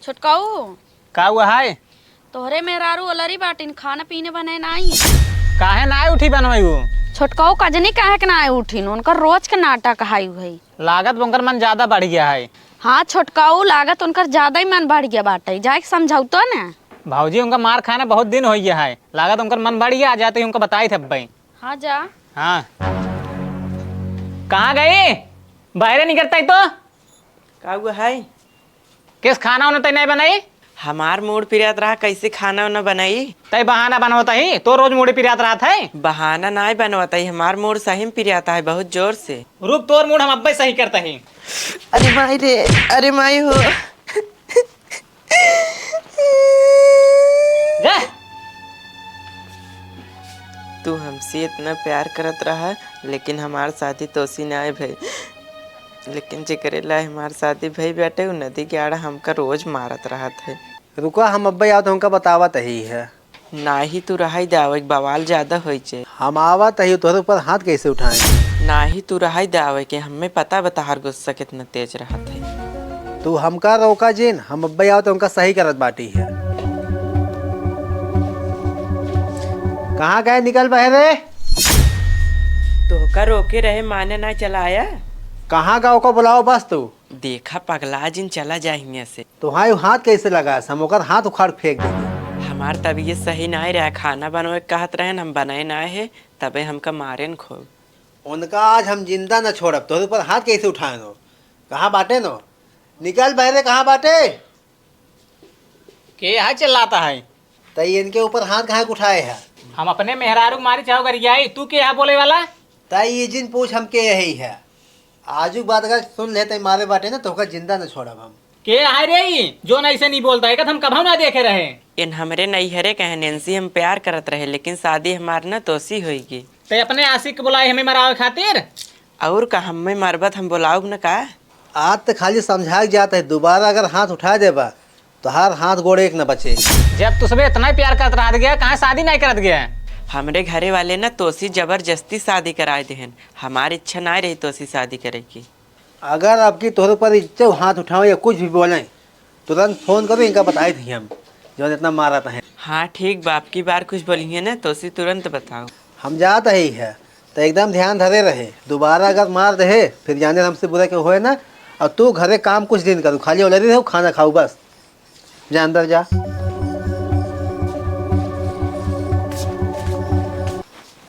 छोटकाऊ का हुआ है? तोहरे मेहरारू अलरी बाटिन खाना पीने बने नाई। काहे ना उठी बनवाई वो? छोटकाऊ कजनी काहे के ना उठिन, उनकर रोज के नाटक हाई हुई। लागत उनकर मन ज्यादा बढ़ गया है। हाँ छोटकाऊ, लागत उनकर ज्यादा ही मन बढ़ गया बाटे, जाए के समझाऊ तो ना। भाऊजी उनका मार खाना बहुत दिन हो गया है, लागत उनकर मन बढ़ गया। आ जाते ही उनको बताई थे भाई। हाँ जा। हाँ कहाँ गई? बाहर नहीं करता ही तो का हुआ है? किस खाना उन्हें तय नहीं बनाई? हमार मूड पिरात रहा, कैसे खाना उना बनाई? तय बहाना बनवाता ही तो रोज मूड पिरात रहा था। बहाना ना बनवाता है, हमार मूड सही में पिराता है बहुत जोर से। रुक तोर मूड हम अब सही करता ही। अरे माई रे, अरे माई हो। जा। तू हमसे इतना प्यार करत रहा, लेकिन हमार शादी तोसी ना भाई। लेकिन जेकरेला हमार शादी भई बेटे, नदी के आड़ा हमका रोज मारत रहा थे। रुका हम अब्बा आवत हमका बतावत ही है। ना ही तू रहा दावे बवाल ज्यादा होई छे। हम आवत ही तोहरे ऊपर हाथ कैसे उठाए? ना ही तू रहा दावे के हमें पता बताहर गुस्सा कितना तेज रहा थे। तू हमका रोका जिन, हम अब्बा आवत हमका सही करत बाटी है। कहाँ गए निकल बहरे? तो का रोके रहे माने ना चलाया। कहाँ गाँव को बुलाओ बस तू। देखा पगला जिन चला जाएंगे से। तुम्हारे हाथ कैसे लगा? हम ओकर हाथ उखाड़ फेंक देंगे। हमार तबीयत सही ना रहा, खाना बनवे कहत रहे हम बनाए ना है, तबे हमका मारे न खो। उनका आज हम जिंदा न छोड़ब। तोहरे ऊपर हाथ कैसे उठाए नो? कहाँ बाटे नो? निकल बहरे, कहाँ बाटे? के यहाँ चिल्लाता है? तई इनके ऊपर हाथ कहाँ उठाए है? हम अपने मेहरारू मारी चाहो कर गया, तू के यहाँ बोले वाला? तई ये जिन पूछ हमके यही है। आजू बात अगर सुन लेते मारे बाटे ना तो ओकर जिंदा न छोड़ब हम। के हाय रे जो न ऐसे नहीं बोलता है, हम कभी ना देखे रहे। इन हमरे नैहरे कहे नैन्सी हम प्यार करत रहे, लेकिन शादी हमार ना तोसी होगी। ते अपने आशिक बुलाए हमें मरावे खातिर? और का हमें मरबत हम बुलाऊग न का? आज तो खाली समझा जाता है, दोबारा अगर हाथ उठा देबा तो हर हाथ गोड़े एक न बचे। जब तुझसे इतना प्यार करत रह गया, कहाँ शादी नहीं करत गया? हमरे घरे वाले ना तोसी जबरदस्ती शादी कराए देहन, हमारी इच्छा ना रही तोसी शादी करे की। अगर आपकी तोहरे पर इच्छा हाथ उठाओ या कुछ भी बोले, तुरंत फोन करो, इनका बताए थी हम जो इतना मारा था। हाँ ठीक बाप की बार कुछ बोलिए ना तोसी तुरंत बताओ। हम जात ही है तो एकदम ध्यान धरे रहे, दोबारा अगर मार दे फिर जाने हमसे बुरा क्यों होए ना। और तू घरे काम कुछ दिन करूँ, खाली ओलरी रहो, खाना खाऊ बस। जा अंदर जा।